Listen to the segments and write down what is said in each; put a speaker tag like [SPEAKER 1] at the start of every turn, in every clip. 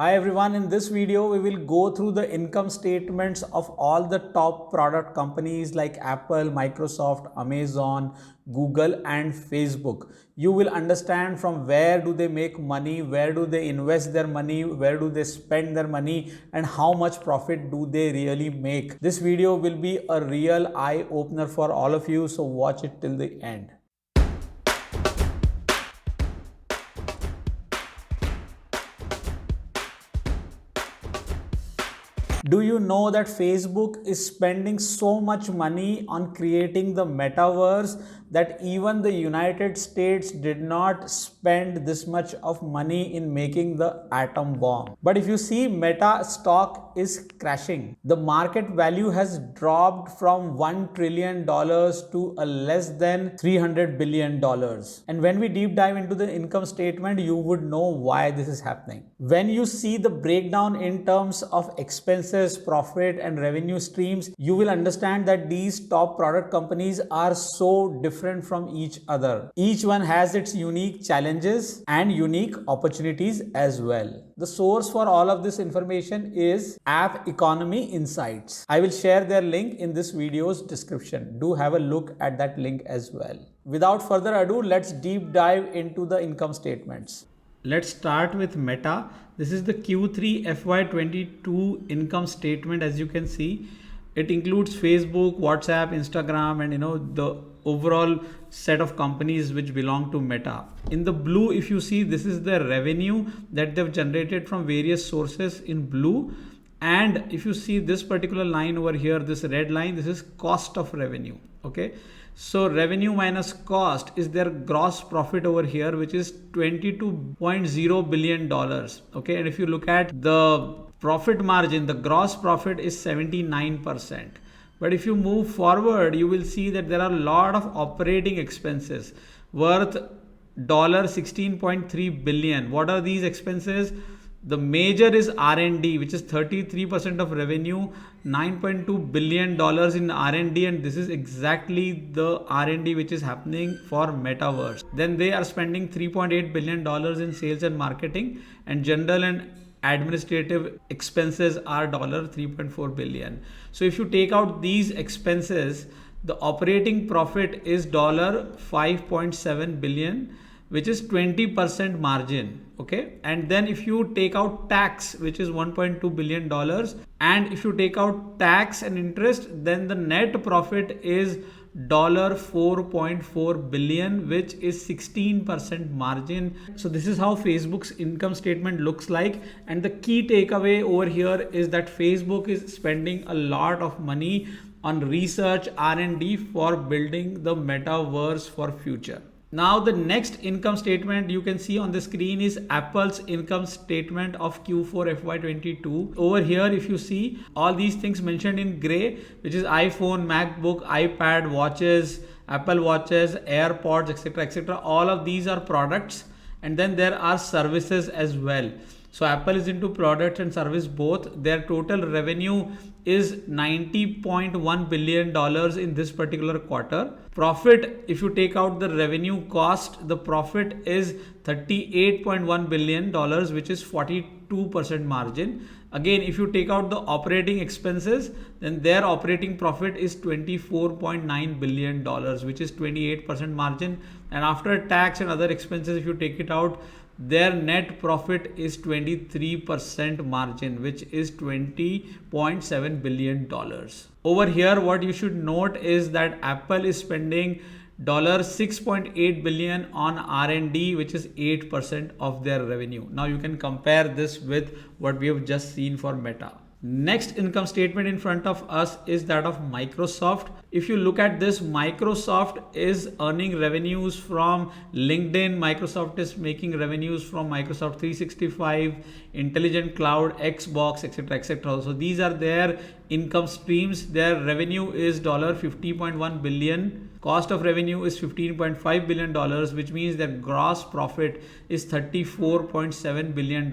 [SPEAKER 1] Hi everyone, in this video we will go through the income statements of all the top product companies like Apple, Microsoft, Amazon, Google and Facebook. You will understand from where do they make money, where do they invest their money, where do they spend their money and how much profit do they really make. This video will be a real eye opener for all of you, so watch it till the end. Do you know that Facebook is spending so much money on creating the metaverse that even the United States did not spend this much of money in making the atom bomb? But if you see, Meta stock is crashing. The market value has dropped from $1 trillion to a less than $300 billion. And when we deep dive into the income statement, you would know why this is happening. When you see the breakdown in terms of expenses, profit and revenue streams, you will understand that these top product companies are so different from each other. Each one has its unique challenges and unique opportunities as well. The source for all of this information is App Economy Insights. I will share their link in this video's description. Do have a look at that link as well. Without further ado, let's deep dive into the income statements. Let's start with Meta. This is the Q3 FY22 income statement. As you can see, it includes Facebook, WhatsApp, Instagram, and the overall set of companies which belong to Meta. In the blue, if you see, this is the revenue that they've generated from various sources in blue. And if you see this particular line over here, this red line, this is cost of revenue. Okay. So revenue minus cost is their gross profit over here, which is $22.0 billion. Okay. And if you look at the profit margin, the gross profit is 79%. But if you move forward, you will see that there are a lot of operating expenses worth $16.3 billion. What are these expenses? The major is R&D, which is 33% of revenue, $9.2 billion in R&D, and this is exactly the R&D which is happening for Metaverse. Then they are spending $3.8 billion in sales and marketing, and general and administrative expenses are $3.4 billion. So if you take out these expenses, the operating profit is $5.7 billion, which is 20% margin. Okay. And then if you take out tax, which is $1.2 billion, and if you take out tax and interest, then the net profit is $4.4 billion, which is 16% margin. So this is how Facebook's income statement looks like. And the key takeaway over here is that Facebook is spending a lot of money on research, R&D for building the metaverse for future. Now the next income statement you can see on the screen is Apple's income statement of Q4 FY22. Over here, if you see all these things mentioned in gray, which is iPhone, MacBook, iPad, watches, Apple watches, AirPods, etc. All of these are products, and then there are services as well. So Apple is into product and service both. Their total revenue is $90.1 billion in this particular quarter. Profit, if you take out the revenue cost, the profit is $38.1 billion, which is 42% margin. Again, if you take out the operating expenses, then their operating profit is $24.9 billion, which is 28% margin. And after tax and other expenses, if you take it out, their net profit is 23% margin, which is $20.7 billion. Over here, what you should note is that Apple is spending $6.8 billion on R&D, which is 8% of their revenue. Now you can compare this with what we have just seen for Meta. Next income statement in front of us is that of Microsoft. If you look at this, Microsoft is earning revenues from LinkedIn. Microsoft is making revenues from Microsoft 365, Intelligent Cloud, Xbox, etc. So these are their income streams. Their revenue is $50.1 billion. Cost of revenue is $15.5 billion, which means their gross profit is $34.7 billion,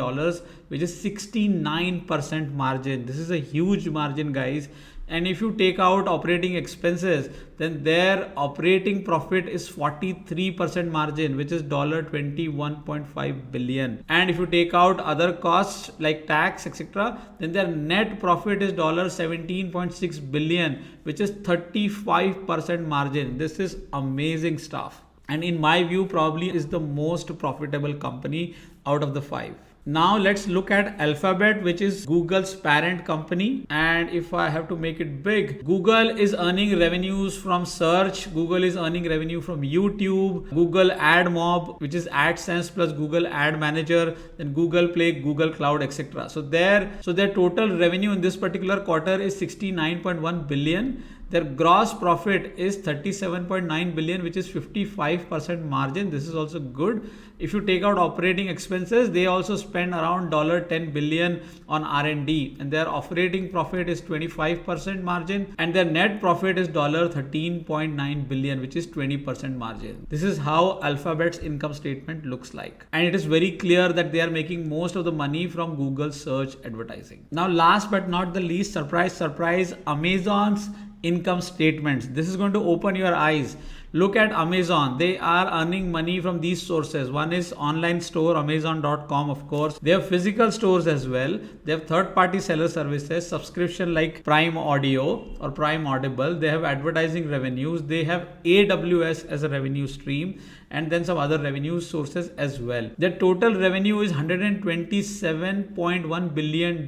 [SPEAKER 1] which is 69% margin. This is a huge margin, guys. And if you take out operating expenses, then their operating profit is 43% margin, which is $21.5 billion. And if you take out other costs like tax, etc., then their net profit is $17.6 billion, which is 35% margin. This is amazing stuff. And in my view, probably is the most profitable company out of the 5. Now let's look at Alphabet, which is Google's parent company. And if I have to make it big, Google is earning revenues from search. Google is earning revenue from YouTube, Google Ad Mob, which is AdSense plus Google Ad Manager, then Google Play, Google Cloud, etc. So their total revenue in this particular quarter is 69.1 billion. Their gross profit is 37.9 billion, which is 55% margin. This is also good. If you take out operating expenses, they also spend around $10 billion on R&D, and their operating profit is 25% margin, and their net profit is $13.9 billion, which is 20% margin. This is how Alphabet's income statement looks like. And it is very clear that they are making most of the money from Google search advertising. Now, last but not the least, surprise, Amazon's income statements. This is going to open your eyes. Look at Amazon. They are earning money from these sources. One is online store, Amazon.com, of course. They have physical stores as well. They have third-party seller services, subscription like Prime Audio or Prime Audible. They have advertising revenues. They have AWS as a revenue stream, and then some other revenue sources as well. Their total revenue is $127.1 billion.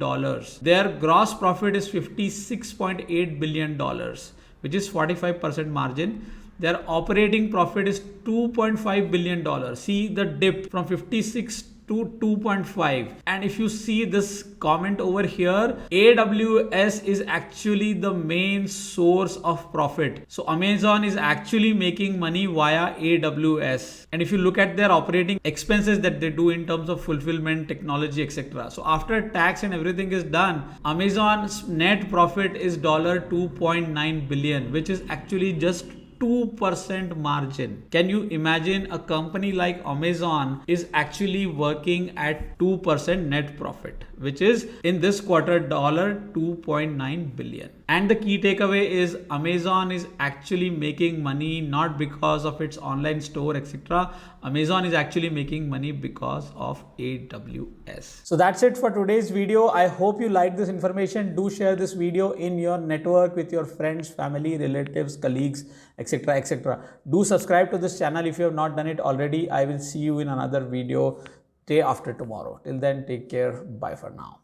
[SPEAKER 1] Their gross profit is $56.8 billion, which is 45% margin. Their operating profit is $2.5 billion. See the dip from 56 to 2.5. And if you see this comment over here, AWS is actually the main source of profit. So Amazon is actually making money via AWS. And if you look at their operating expenses that they do in terms of fulfillment, technology, etc. So after tax and everything is done, Amazon's net profit is $2.9 billion, which is actually just 2% margin. Can you imagine a company like Amazon is actually working at 2% net profit, which is in this quarter $2.9 billion. And the key takeaway is Amazon is actually making money not because of its online store, etc. Amazon is actually making money because of AWS. So that's it for today's video. I hope you liked this information. Do share this video in your network with your friends, family, relatives, colleagues, etc. etc. Do subscribe to this channel if you have not done it already. I will see you in another video day after tomorrow. Till then, take care. Bye for now.